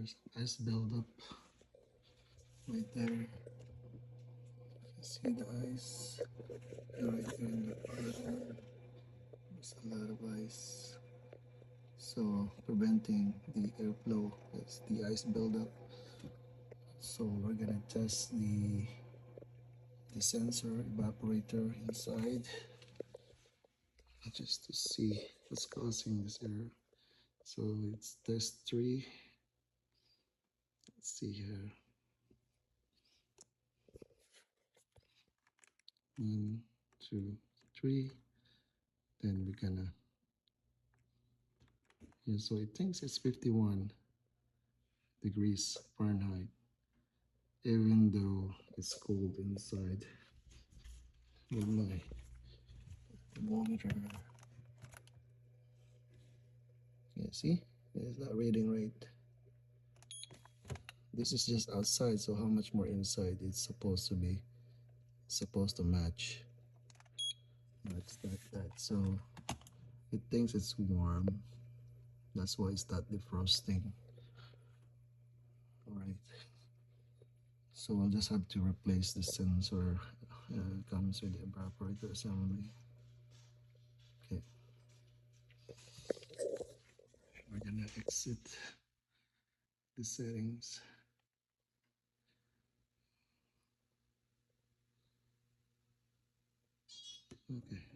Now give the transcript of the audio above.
there's ice buildup right there. You see the ice right there in the bottom. There's a lot of ice. So preventing the airflow is the ice buildup. So we're gonna test the sensor evaporator inside just to see what's causing this error. So it's test 3. Let's see here. 1, 2, 3. Then we're gonna, yeah, so it thinks it's 51 degrees Fahrenheit, even though it's cold inside. With my thermometer. Yeah, see? It's not reading right. This is just outside, so how much more inside it's supposed to be? It's supposed to match. It's like that. So it thinks it's warm. That's why it's not defrosting. Alright. So we'll just have to replace the sensor. It comes with the evaporator assembly. Okay. We're gonna exit the settings. Okay.